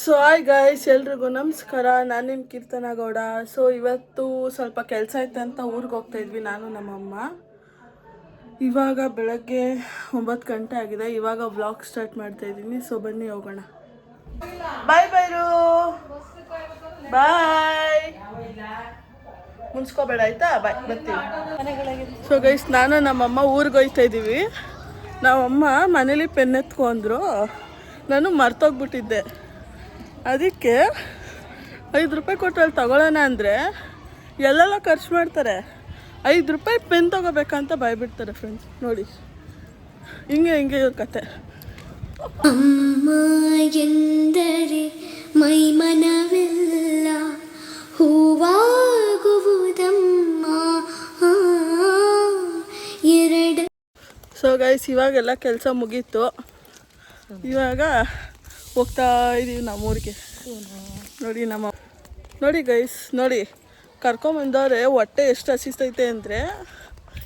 So hi guys, ಎಲ್ರಿಗೂ ನಮಸ್ಕಾರ. ನಾನು ನಿಮ್ಮ ಕೀರ್ತನ ಗೌಡ. ಸೊ ಇವತ್ತು ಸ್ವಲ್ಪ ಕೆಲಸ ಐತೆ ಅಂತ ಊರಿಗೆ ಹೋಗ್ತಾ ಇದ್ವಿ ನಾನು ನಮ್ಮಮ್ಮ. ಇವಾಗ ಬೆಳಗ್ಗೆ 9 ಗಂಟೆ ಆಗಿದೆ. ಇವಾಗ ವ್ಲಾಗ್ ಸ್ಟಾರ್ಟ್ ಮಾಡ್ತಾ ಇದ್ದೀನಿ. ಸೊ ಬನ್ನಿ ಹೋಗೋಣ. ಬಾಯ್ ಬೈರು, ಬಾಯ್. ಮುನ್ಸ್ಕೋಬೇಡ ಆಯ್ತಾ, ಬಾಯ್, ಬರ್ತೀವಿ. ಸೊ ಗೈಸ್, ನಾನು ನಮ್ಮಮ್ಮ ಊರಿಗೆ ಹೋಗ್ತಾ ಇದ್ದೀವಿ. ನಮ್ಮಮ್ಮ ಮನೇಲಿ ಪೆನ್ ಎತ್ಕೊಂಡ್ರು, ನಾನು ಮರ್ತೋಗ್ಬಿಟ್ಟಿದ್ದೆ. ಅದಕ್ಕೆ 5 ರೂಪಾಯಿ ಕೊಟ್ಟು ಅಲ್ಲಿ ತಗೊಳ್ಳೋಣ ಅಂದರೆ ಎಲ್ಲೆಲ್ಲ ಖರ್ಚು ಮಾಡ್ತಾರೆ. 5 ರೂಪಾಯಿ ಪೆನ್ ತೊಗೋಬೇಕಂತ ಬಾಯ್ಬಿಡ್ತಾರೆ ಫ್ರೆಂಡ್ಸ್. ನೋಡಿ, ಹಿಂಗೆ ಇವ್ರ ಕತೆ. ಅಮ್ಮ ಎಂದರೆ ಮೈ ಮನವೆಲ್ಲ ಹೂವಾಗುವುದಮ್ಮ ಎರಡು. ಸೊ ಗೈಸ್, ಇವಾಗೆಲ್ಲ ಕೆಲಸ ಮುಗೀತು. ಇವಾಗ ಹೋಗ್ತಾ ಇದ್ದೀವಿ ನಮ್ಮೂರಿಗೆ. ನೋಡಿ ಗೈಸ್, ನೋಡಿ ಕರ್ಕೊಂಬಂದವ್ರೆ ಹೊಟ್ಟೆ ಎಷ್ಟು ಹಸಿಸ್ತೈತೆ ಅಂದರೆ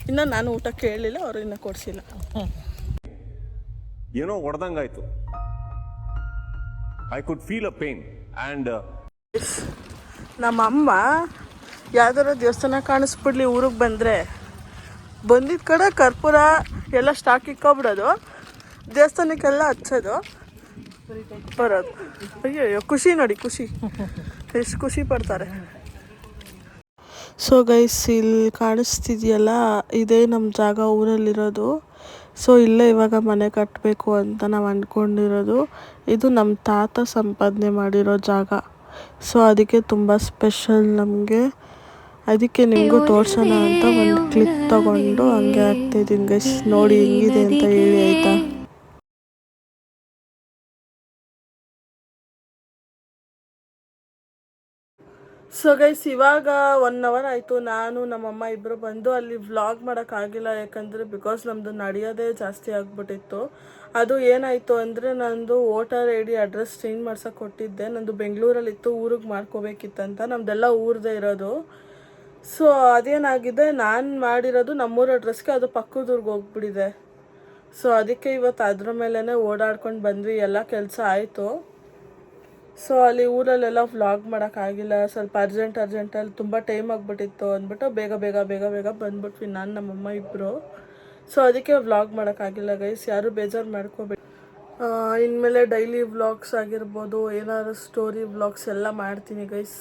ಇನ್ನು ನಾನು ಊಟ ಕೇಳಲಿಲ್ಲ, ಅವರು ಇನ್ನೂ ಕೊಡಿಸಿಲ್ಲ. ಏನೋ ಹೊಡೆದಂಗಾಯ್ತು. I could feel a pain and ನಮ್ಮಮ್ಮ ಯಾವ್ದಾರ ದೇವಸ್ಥಾನ ಕಾಣಿಸ್ಬಿಡ್ಲಿ ಊರಿಗೆ ಬಂದಿದ್ದ ಕಡೆ ಕರ್ಪೂರ ಎಲ್ಲ ಸ್ಟಾಕ್ ಇಕ್ಕೊಬಿಡೋದು, ದೇವಸ್ಥಾನಕ್ಕೆಲ್ಲ ಹಚ್ಚೋದು, ಬರೋದು. ಅಯ್ಯೋ ಖುಷಿ ನೋಡಿ, ಖುಷಿ ಎಷ್ಟು ಖುಷಿ ಪಡ್ತಾರೆ. ಸೊ ಗೈಸ್, ಇಲ್ಲಿ ಕಾಣಿಸ್ತಿದೆಯಲ್ಲ, ಇದೇ ನಮ್ಮ ಜಾಗ ಊರಲ್ಲಿರೋದು. ಸೊ ಇಲ್ಲೇ ಇವಾಗ ಮನೆ ಕಟ್ಟಬೇಕು ಅಂತ ನಾವು ಅಂದ್ಕೊಂಡಿರೋದು. ಇದು ನಮ್ಮ ತಾತ ಸಂಪಾದನೆ ಮಾಡಿರೋ ಜಾಗ. ಸೊ ಅದಕ್ಕೆ ತುಂಬ ಸ್ಪೆಷಲ್ ನಮಗೆ. ಅದಕ್ಕೆ ನಿಮಗೂ ತೋರ್ಸೋಣ ಅಂತ ಒಂದು ಕ್ಲಿಪ್ ತಗೊಂಡು ಹಂಗೆ ಆಗ್ತಾಯಿದ್ದೀನಿ ಗೈಸ್. ನೋಡಿ ಹೆಂಗಿದೆ ಅಂತ ಹೇಳಿ ಆಯಿತಾ. ಸೊ ಗೈಸ್, ಇವಾಗ 1 ಅವರ್ ಆಯಿತು. ನಾನು ನಮ್ಮಮ್ಮ ಇಬ್ಬರು ಬಂದು ಅಲ್ಲಿ ವ್ಲಾಗ್ ಮಾಡೋಕ್ಕಾಗಿಲ್ಲ. ಯಾಕಂದರೆ ಬಿಕಾಸ್ ನಮ್ಮದು ನಡೆಯೋದೇ ಜಾಸ್ತಿ ಆಗಿಬಿಟ್ಟಿತ್ತು. ಅದು ಏನಾಯಿತು ಅಂದರೆ, ನಂದು voter I D address change ಮಾಡ್ಸೋಕೆ ಕೊಟ್ಟಿದ್ದೆ. ನಂದು ಬೆಂಗಳೂರಲ್ಲಿತ್ತು, ಊರಿಗೆ ಮಾಡ್ಕೋಬೇಕಿತ್ತಂತ. ನಮ್ಮದೆಲ್ಲ ಊರದೇ ಇರೋದು. ಸೊ ಅದೇನಾಗಿದೆ, ನಾನು ಮಾಡಿರೋದು ನಮ್ಮೂರ ಅಡ್ರೆಸ್ಗೆ, ಅದು ಪಕ್ಕದೂರಿಗೆ ಹೋಗ್ಬಿಟ್ಟಿದೆ. ಸೊ ಅದಕ್ಕೆ ಇವತ್ತು ಅದ್ರ ಮೇಲೇ ಓಡಾಡ್ಕೊಂಡು ಬಂದ್ವಿ. ಎಲ್ಲ ಕೆಲಸ ಆಯಿತು. ಸೊ ಅಲ್ಲಿ ಊರಲ್ಲೆಲ್ಲ ವ್ಲಾಗ್ ಮಾಡೋಕ್ಕಾಗಿಲ್ಲ. ಸ್ವಲ್ಪ ಅರ್ಜೆಂಟಲ್ಲಿ ತುಂಬ ಟೈಮ್ ಆಗಿಬಿಟ್ಟಿತ್ತು ಅಂದ್ಬಿಟ್ಟು ಬೇಗ ಬಂದ್ಬಿಟ್ವಿ ನಾನು ನಮ್ಮಮ್ಮ ಇಬ್ಬರು. ಸೊ ಅದಕ್ಕೆ ವ್ಲಾಗ್ ಮಾಡೋಕ್ಕಾಗಿಲ್ಲ ಗೈಸ್. ಯಾರು ಬೇಜಾರು ಮಾಡ್ಕೋಬೇಡಿ. ಇನ್ಮೇಲೆ ಡೈಲಿ ವ್ಲಾಗ್ಸ್ ಆಗಿರ್ಬೋದು, ಏನಾದ್ರು ಸ್ಟೋರಿ ವ್ಲಾಗ್ಸ್ ಎಲ್ಲ ಮಾಡ್ತೀನಿ ಗೈಸ್,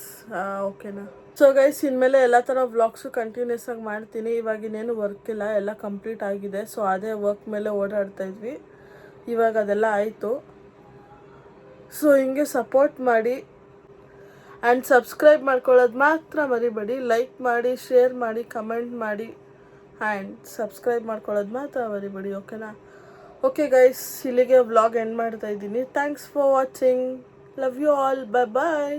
ಓಕೆನಾ. ಸೊ ಗೈಸ್, ಇನ್ಮೇಲೆ ಎಲ್ಲ ಥರ ವ್ಲಾಗ್ಸು ಕಂಟಿನ್ಯೂಸ್ ಆಗಿ ಮಾಡ್ತೀನಿ. ಇವಾಗಿನ್ನೇನು ವರ್ಕ್ ಇಲ್ಲ, ಎಲ್ಲ ಕಂಪ್ಲೀಟ್ ಆಗಿದೆ. ಸೊ ಅದೇ ವರ್ಕ್ ಮೇಲೆ ಓಡಾಡ್ತಾಯಿದ್ವಿ. ಇವಾಗ ಅದೆಲ್ಲ ಆಯಿತು. ಸೊ ಹಿಂಗೆ ಸಪೋರ್ಟ್ ಮಾಡಿ ಆ್ಯಂಡ್ ಸಬ್ಸ್ಕ್ರೈಬ್ ಮಾಡ್ಕೊಳ್ಳೋದು ಮಾತ್ರ ಮರಿಬೇಡಿ. ಲೈಕ್ ಮಾಡಿ, ಶೇರ್ ಮಾಡಿ, ಕಮೆಂಟ್ ಮಾಡಿ ಆ್ಯಂಡ್ ಸಬ್ಸ್ಕ್ರೈಬ್ ಮಾಡ್ಕೊಳ್ಳೋದು ಮಾತ್ರ ಮರಿಬೇಡಿ, ಓಕೆನಾ. ಓಕೆ ಗೈಸ್, ಇಲ್ಲಿಗೆ ವ್ಲಾಗ್ ಎಂಡ್ ಮಾಡ್ತಾ ಇದ್ದೀನಿ. Thanks for watching. Love you all. Bye.